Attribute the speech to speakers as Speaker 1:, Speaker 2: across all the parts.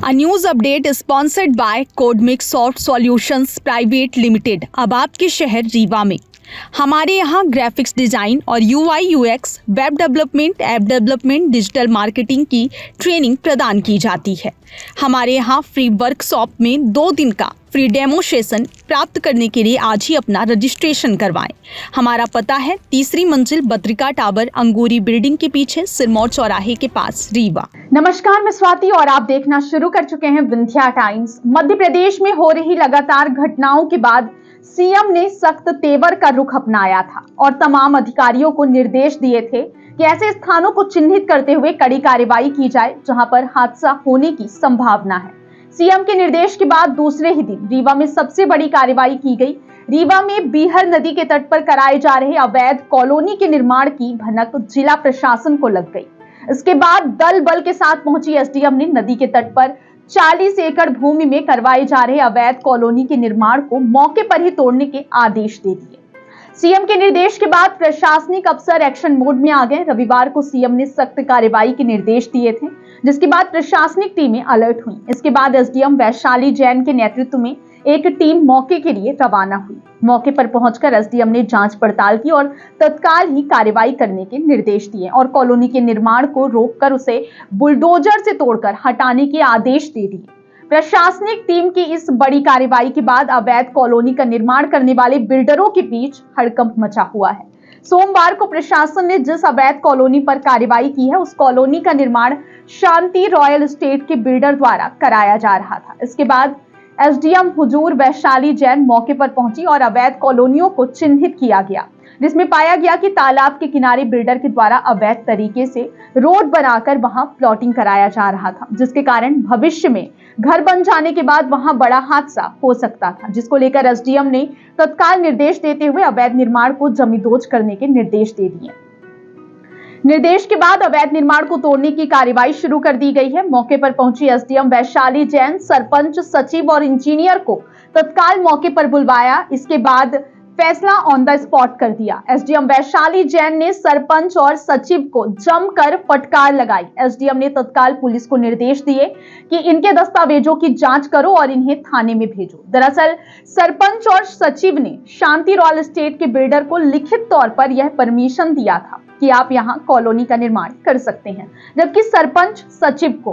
Speaker 1: A news update is sponsored by Codemix Soft Solutions Private Limited। अब आपके शहर रीवा में हमारे यहाँ ग्राफिक्स डिजाइन और UI/UX, web development, app development, digital marketing की ट्रेनिंग प्रदान की जाती है। हमारे यहाँ फ्री वर्कशॉप में 2 दिन का फ्री डेमो सेशन प्राप्त करने के लिए आज ही अपना रजिस्ट्रेशन करवाएं। हमारा पता है 3री मंजिल बद्रिका टावर, अंगूरी बिल्डिंग के पीछे, सिरमौर चौराहे के पास, रीवा।
Speaker 2: नमस्कार, मैं स्वाति और आप देखना शुरू कर चुके हैं विंध्या टाइम्स। मध्य प्रदेश में हो रही लगातार घटनाओं के बाद सीएम ने सख्त तेवर का रुख अपनाया था और तमाम अधिकारियों को निर्देश दिए थे कि ऐसे स्थानों को चिन्हित करते हुए कड़ी कार्रवाई की जाए जहां पर हादसा होने की संभावना है। सीएम के निर्देश के बाद दूसरे ही दिन रीवा में सबसे बड़ी कार्रवाई की गई। रीवा में बीहर नदी के तट पर कराए जा रहे अवैध कॉलोनी के निर्माण की भनक जिला प्रशासन को लग गई। इसके बाद दल बल के साथ पहुंची एसडीएम ने नदी के तट पर 40 एकड़ भूमि में करवाए जा रहे अवैध कॉलोनी के निर्माण को मौके पर ही तोड़ने के आदेश दे दिए। सीएम के निर्देश के बाद प्रशासनिक अफसर एक्शन मोड में आ गए। रविवार को सीएम ने सख्त कार्रवाई के निर्देश दिए थे, जिसके बाद प्रशासनिक टीमें अलर्ट हुई। इसके बाद एसडीएम वैशाली जैन के नेतृत्व में एक टीम मौके के लिए रवाना हुई। मौके पर पहुंचकर एसडीएम ने जांच पड़ताल की और तत्काल ही कार्रवाई करने के निर्देश दिए और कॉलोनी के निर्माण को रोककर उसे बुलडोजर से तोड़कर हटाने के आदेश दे दिए। प्रशासनिक टीम की इस बड़ी कार्रवाई के बाद अवैध कॉलोनी का निर्माण करने वाले बिल्डरों के बीच हड़कंप मचा हुआ है। सोमवार को प्रशासन ने जिस अवैध कॉलोनी पर कार्रवाई की है, उस कॉलोनी का निर्माण शांति रॉयल एस्टेट के बिल्डर द्वारा कराया जा रहा था। इसके बाद एसडीएम हुजूर वैशाली जैन मौके पर पहुंची और अवैध कॉलोनियों को चिन्हित किया गया, जिसमें पाया गया कि तालाब के किनारे बिल्डर के द्वारा अवैध तरीके से रोड बनाकर वहां प्लॉटिंग कराया जा रहा था, जिसके कारण भविष्य में घर बन जाने के बाद वहां बड़ा हादसा हो सकता था, जिसको लेकर एसडीएम ने तत्काल निर्देश देते हुए अवैध निर्माण को जमींदोज करने के निर्देश दे दिए। निर्देश के बाद अवैध निर्माण को तोड़ने की कार्रवाई शुरू कर दी गई है। मौके पर पहुंची एसडीएम वैशाली जैन सरपंच, सचिव और इंजीनियर को तत्काल मौके पर बुलवाया। इसके बाद फैसला ऑन द स्पॉट कर दिया। एसडीएम वैशाली जैन ने सरपंच और सचिव को जमकर फटकार लगाई। एसडीएम ने तत्काल पुलिस को निर्देश दिए कि इनके दस्तावेजों की जांच करो और इन्हें थाने में भेजो। दरअसल सरपंच और सचिव ने शांति रॉयल एस्टेट के बिल्डर को लिखित तौर पर यह परमिशन दिया था कि आप यहां कॉलोनी का निर्माण कर सकते हैं, जबकि सरपंच सचिव को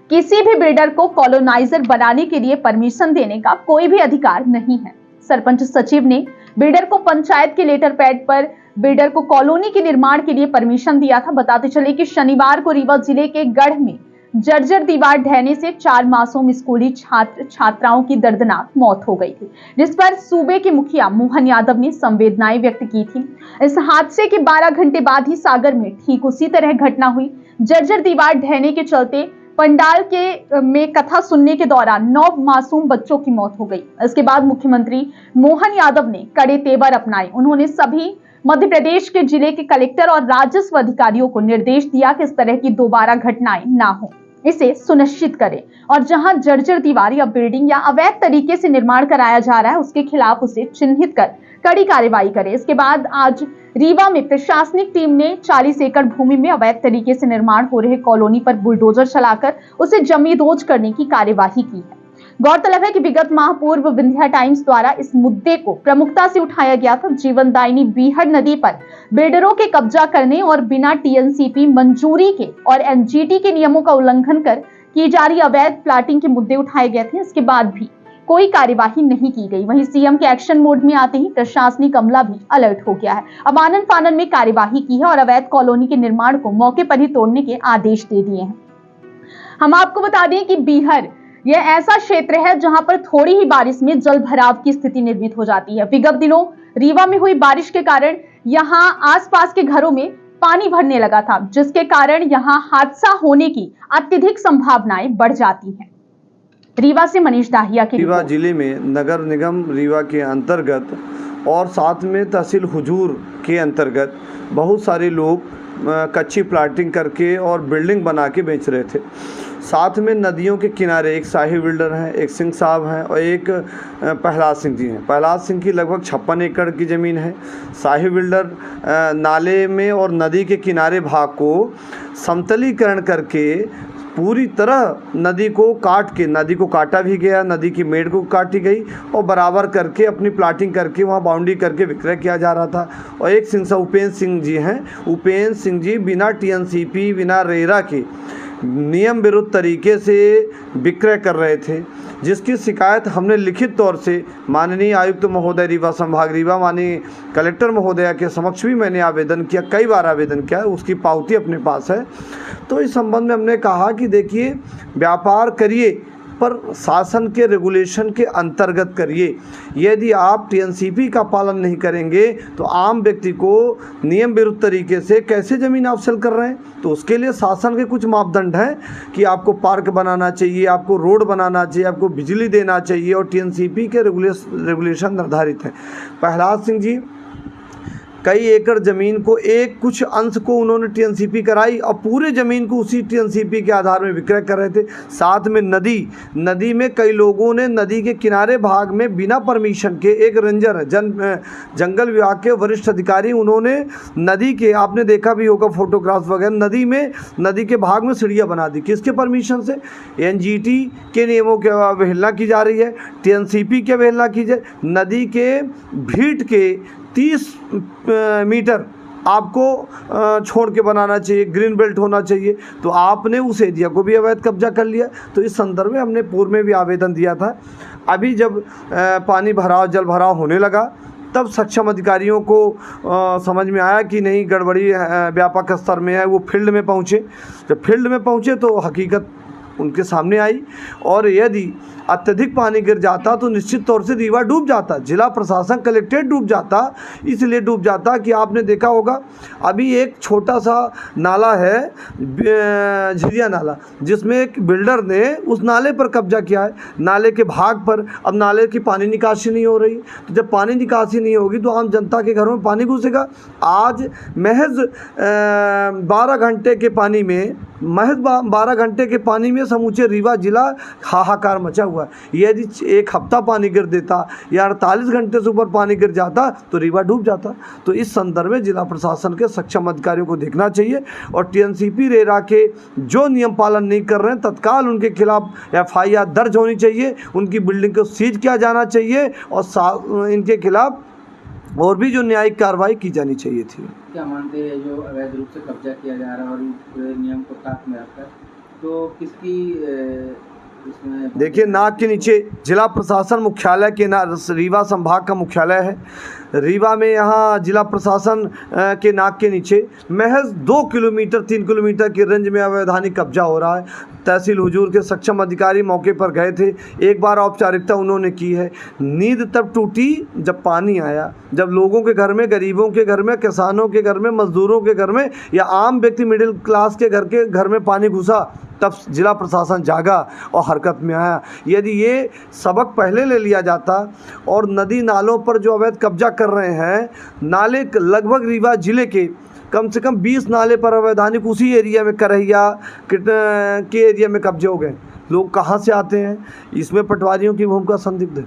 Speaker 2: किसी भी बिल्डर को कॉलोनाइजर बनाने के लिए परमिशन देने का कोई भी अधिकार नहीं है। सरपंच सचिव ने बिल्डर को पंचायत के लेटर पैड पर बिल्डर को कॉलोनी के निर्माण के लिए परमिशन दिया था। बताते चले कि शनिवार को रीवा जिले के गढ़ में जर्जर दीवार ढहने से 4 मासूम स्कूली छात्र छात्राओं की दर्दनाक मौत हो गई थी, जिस पर सूबे के मुखिया मोहन यादव ने संवेदनाएं व्यक्त की थी। इस हादसे के 12 घंटे बाद ही सागर में ठीक उसी तरह घटना हुई। जर्जर दीवार ढहने के चलते पंडाल में कथा सुनने के दौरान 9 मासूम बच्चों की मौत हो गई। इसके बाद मुख्यमंत्री मोहन यादव ने कड़े तेवर अपनाए। उन्होंने सभी मध्य प्रदेश के जिले के कलेक्टर और राजस्व अधिकारियों को निर्देश दिया कि इस तरह की दोबारा घटनाएं ना हो, इसे सुनिश्चित करें और जहां जर्जर दीवार या बिल्डिंग या अवैध तरीके से निर्माण कराया जा रहा है, उसके खिलाफ उसे चिन्हित कर कड़ी कार्रवाई करें। इसके बाद आज रीवा में प्रशासनिक टीम ने 40 एकड़ भूमि में अवैध तरीके से निर्माण हो रहे कॉलोनी पर बुलडोजर चलाकर उसे जमींदोज करने की कार्यवाही की है। गौरतलब है कि विगत माह पूर्व विंध्या टाइम्स द्वारा इस मुद्दे को प्रमुखता से उठाया गया था। जीवनदायिनी बीहड़ नदी पर बिल्डरों के कब्जा करने और बिना टीएनसीपी मंजूरी के और एनजीटी के नियमों का उल्लंघन कर की जा रही अवैध प्लाटिंग के मुद्दे उठाए गए थे। इसके बाद भी कोई कार्यवाही नहीं की गई। वहीं सीएम के एक्शन मोड में आते ही प्रशासनिक अमला भी अलर्ट हो गया है। अब आनन फानन में कार्यवाही की है और अवैध कॉलोनी के निर्माण को मौके पर ही तोड़ने के आदेश दे दिए हैं। हम आपको बता दें कि बीहड़ यह ऐसा क्षेत्र है जहां पर थोड़ी ही बारिश में जल भराव की स्थिति निर्मित हो जाती है। विगत दिनों रीवा में हुई बारिश के कारण यहां आसपास के घरों में पानी भरने लगा था, जिसके कारण यहां हादसा होने की अत्यधिक संभावनाएं बढ़ जाती हैं। रीवा से मनीष दाहिया की
Speaker 3: रीवा जिले में नगर निगम रीवा के अंतर्गत और साथ में तहसील हुजूर के अंतर्गत बहुत सारे लोग कच्ची प्लाटिंग करके और बिल्डिंग बना के बेच रहे थे। साथ में नदियों के किनारे एक शाही बिल्डर हैं, एक सिंह साहब हैं और एक प्रहलाद सिंह जी हैं। प्रहलाद सिंह की लगभग 56 एकड़ की ज़मीन है। शाही बिल्डर नाले में और नदी के किनारे भाग को समतलीकरण करके पूरी तरह नदी को काट के, नदी को काटा भी गया, नदी की मेड़ को काटी गई और बराबर करके अपनी प्लाटिंग करके वहाँ बाउंड्री करके विक्रय किया जा रहा था। और एक सिंह उपेंद्र सिंह जी हैं, उपेंद्र सिंह जी बिना टीएनसीपी बिना रेरा के नियम विरुद्ध तरीके से विक्रय कर रहे थे, जिसकी शिकायत हमने लिखित तौर से माननीय आयुक्त महोदय रीवा संभाग रीवा, माननीय कलेक्टर महोदया के समक्ष भी मैंने आवेदन किया, कई बार आवेदन किया, उसकी पावती अपने पास है। तो इस संबंध में हमने कहा कि देखिए, व्यापार करिए पर शासन के रेगुलेशन के अंतर्गत करिए। यदि आप टीएनसीपी का पालन नहीं करेंगे तो आम व्यक्ति को नियम विरुद्ध तरीके से कैसे ज़मीन आप सेल कर रहे हैं? तो उसके लिए शासन के कुछ मापदंड हैं कि आपको पार्क बनाना चाहिए, आपको रोड बनाना चाहिए, आपको बिजली देना चाहिए और टीएनसीपी के रेगुलेशन निर्धारित हैं। प्रहलाद सिंह जी कई एकड़ ज़मीन को एक कुछ अंश को उन्होंने टीएनसीपी कराई और पूरे ज़मीन को उसी टीएनसीपी के आधार में विक्रय कर रहे थे। साथ में नदी में कई लोगों ने नदी के किनारे भाग में बिना परमिशन के, एक रेंजर जंगल विभाग के वरिष्ठ अधिकारी, उन्होंने नदी के, आपने देखा भी होगा फोटोग्राफ्स वगैरह, नदी के भाग में सीढ़ियाँ बना दी। किसके परमिशन से? एनजीटी के नियमों की अवहेलना की जा रही है, टीएनसीपी की अवहेलना की जाए। नदी के भीट के 30 मीटर आपको छोड़ के बनाना चाहिए, ग्रीन बेल्ट होना चाहिए, तो आपने उस एरिया को भी अवैध कब्जा कर लिया। तो इस संदर्भ में हमने पूर्व में भी आवेदन दिया था। अभी जब जल भराव होने लगा तब सक्षम अधिकारियों को समझ में आया कि नहीं, गड़बड़ी व्यापक स्तर में है। वो फील्ड में पहुँचे। जब फील्ड में पहुँचे तो हकीकत उनके सामने आई और यदि अत्यधिक पानी गिर जाता तो निश्चित तौर से रीवा डूब जाता, जिला प्रशासन, कलेक्ट्रेट डूब जाता। इसलिए डूब जाता कि आपने देखा होगा अभी एक छोटा सा नाला है, झिरिया नाला, जिसमें एक बिल्डर ने उस नाले पर कब्जा किया है, नाले के भाग पर। अब नाले की पानी निकासी नहीं हो रही, तो जब पानी निकासी नहीं होगी तो आम जनता के घरों में पानी घुसेगा। आज महज 12 घंटे के पानी में समूचे रीवा जिला हाहाकार मचा हुआ है। यदि एक हफ्ता पानी गिर देता या 48 घंटे से ऊपर पानी गिर जाता तो रीवा डूब जाता। तो इस संदर्भ में जिला प्रशासन के सक्षम अधिकारियों को देखना चाहिए और टीएनसीपी रेरा के जो नियम पालन नहीं कर रहे हैं तत्काल उनके खिलाफ एफआईआर दर्ज होनी चाहिए, उनकी बिल्डिंग को सीज किया जाना चाहिए और इनके खिलाफ और भी जो न्यायिक कार्रवाई की जानी चाहिए थी।
Speaker 4: क्या मानते हैं जो अवैध रूप से कब्जा किया जा रहा है और इस नियम को ताक में रखकर, तो किसकी इसमें?
Speaker 3: देखिए, नाक के नीचे जिला प्रशासन मुख्यालय के रीवा संभाग का मुख्यालय है। रीवा में यहाँ जिला प्रशासन के नाक के नीचे महज 2 किलोमीटर 3 किलोमीटर की रेंज में अवैधानिक कब्जा हो रहा है। तहसील हुजूर के सक्षम अधिकारी मौके पर गए थे, एक बार औपचारिकता उन्होंने की है। नींद तब टूटी जब पानी आया, जब लोगों के घर में, गरीबों के घर में, किसानों के घर में, मजदूरों के घर में या आम व्यक्ति मिडिल क्लास के घर में पानी घुसा, तब जिला प्रशासन जागा और हरकत में आया। यदि ये सबक पहले ले लिया जाता और नदी नालों पर जो अवैध कब्जा कर रहे हैं, नाले लगभग रीवा जिले के कम से कम 20 नाले पर अवैधानिक उसी एरिया में, करहिया के एरिया में कब्जे हो गए। लोग कहाँ से आते हैं? इसमें पटवारियों की भूमिका संदिग्ध है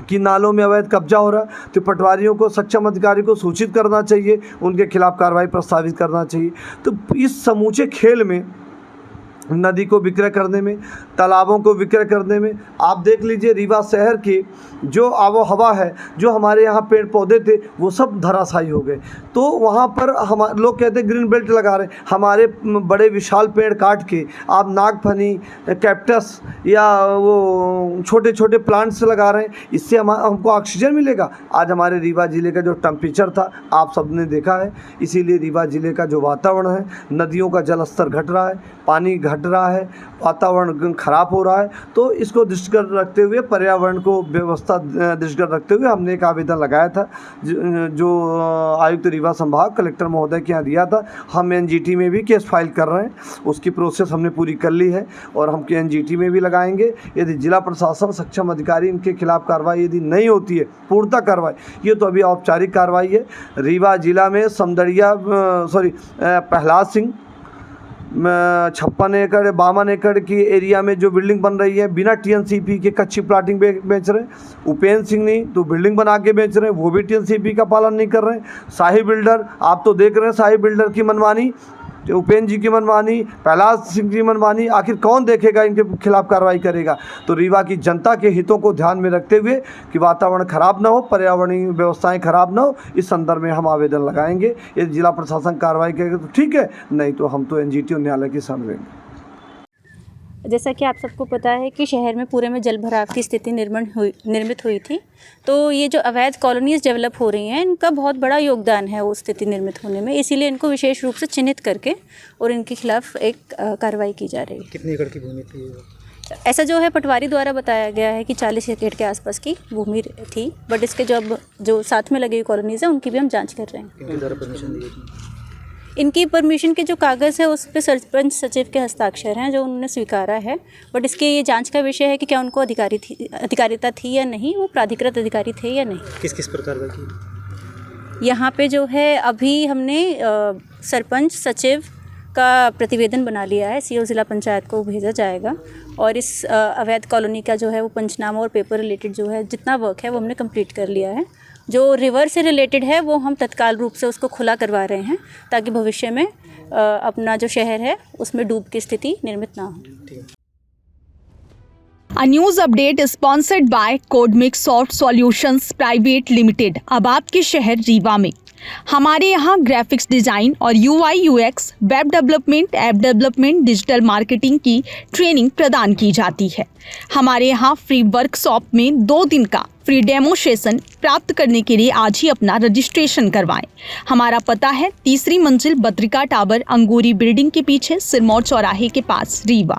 Speaker 3: कि नालों में अवैध कब्जा हो रहा है तो पटवारियों को, सक्षम अधिकारी को सूचित करना चाहिए, उनके खिलाफ कार्रवाई प्रस्तावित करना चाहिए। तो इस समूचे खेल में, नदी को विक्रय करने में, तालाबों को विक्रय करने में, आप देख लीजिए रीवा शहर की जो आबो हवा है, जो हमारे यहाँ पेड़ पौधे थे वो सब धराशायी हो गए। तो वहाँ पर हम लोग कहते हैं ग्रीन बेल्ट लगा रहे हैं, हमारे बड़े विशाल पेड़ काट के आप नागफनी, कैक्टस या वो छोटे छोटे प्लांट्स लगा रहे हैं। इससे हमको ऑक्सीजन मिलेगा। आज हमारे रीवा ज़िले का जो टेम्परेचर था आप सबने देखा है, इसीलिए रीवा ज़िले का जो वातावरण है, नदियों का जल स्तर घट रहा है, पानी घट रहा है, वातावरण खराब हो रहा है। तो इसको दृष्टिगत रखते हुए, पर्यावरण को व्यवस्था दृष्टिगत रखते हुए हमने एक आवेदन लगाया था जो आयुक्त रीवा संभाग कलेक्टर महोदय के यहाँ दिया था। हम एनजीटी में भी केस फाइल कर रहे हैं, उसकी प्रोसेस हमने पूरी कर ली है और हम एनजीटी में भी लगाएंगे। यदि जिला प्रशासन, सक्षम अधिकारी इनके खिलाफ कार्रवाई यदि नहीं होती है, पूर्णतः कार्रवाई, ये तो अभी औपचारिक कार्रवाई है। रीवा जिला में प्रहलाद सिंह 56 एकड़ 52 एकड़ की एरिया में जो बिल्डिंग बन रही है बिना टीएनसीपी के कच्ची प्लाटिंग बेच रहे हैं। उपेंद्र सिंह नहीं तो बिल्डिंग बना के बेच रहे हैं, वो भी टीएनसीपी का पालन नहीं कर रहे हैं। शाही बिल्डर, आप तो देख रहे हैं शाही बिल्डर की मनमानी, उपेंद्र जी की मनमानी, प्रहलाद सिंह की मनमानी, आखिर कौन देखेगा, इनके खिलाफ कार्रवाई करेगा। तो रीवा की जनता के हितों को ध्यान में रखते हुए कि वातावरण खराब ना हो, पर्यावरणीय व्यवस्थाएं खराब ना हो, इस संदर्भ में हम आवेदन लगाएंगे। यदि जिला प्रशासन कार्रवाई करेगा तो ठीक है, नहीं तो हम तो एनजीटी न्यायालय की शरण लेंगे।
Speaker 5: जैसा कि आप सबको पता है कि शहर में पूरे में जल भराव की स्थिति निर्मित हुई थी, तो ये जो अवैध कॉलोनीज डेवलप हो रही हैं, इनका बहुत बड़ा योगदान है वो स्थिति निर्मित होने में। इसीलिए इनको विशेष रूप से चिन्हित करके और इनके खिलाफ एक कार्रवाई की जा रही है।
Speaker 6: कितनी एकड़ की भूमि थी?
Speaker 5: ऐसा जो है पटवारी द्वारा बताया गया है कि 40 एकड़ के आसपास की भूमि थी, बट इसके जो साथ में लगी हुई कॉलोनीज हैं उनकी भी हम जाँच कर रहे हैं।
Speaker 6: किनके द्वारा परमिशन दी गई?
Speaker 5: इनकी परमिशन के जो कागज़ है उस पर सरपंच सचिव के हस्ताक्षर हैं जो उन्होंने स्वीकारा है, बट इसके ये जांच का विषय है कि क्या उनको अधिकारिता थी या नहीं, वो प्राधिकृत अधिकारी थे या नहीं।
Speaker 6: किस किस प्रकार का की?
Speaker 5: यहाँ पे जो है अभी हमने सरपंच सचिव का प्रतिवेदन बना लिया है, सीओ ज़िला पंचायत को भेजा जाएगा और इस अवैध कॉलोनी का जो है वो पंचनामा और पेपर रिलेटेड जो है जितना वर्क है वो हमने कंप्लीट कर लिया है। जो रिवर से रिलेटेड है वो हम तत्काल रूप से उसको खुला करवा रहे हैं ताकि भविष्य में अपना जो शहर है उसमें डूब की स्थिति निर्मित ना हो।
Speaker 1: A news update is sponsored by Codemix Soft Solutions Private Limited। अब आपके शहर रीवा में हमारे यहाँ ग्राफिक्स डिज़ाइन और UI/UX, web development, app development, digital marketing की ट्रेनिंग प्रदान की जाती है। हमारे यहाँ फ्री वर्कशॉप में 2 दिन का फ्री डेमो सेशन प्राप्त करने के लिए आज ही अपना रजिस्ट्रेशन करवाएं। हमारा पता है 3री मंजिल बद्रिका टावर, अंगूरी बिल्डिंग के पीछे, सिरमौर चौराहे के पास, रीवा।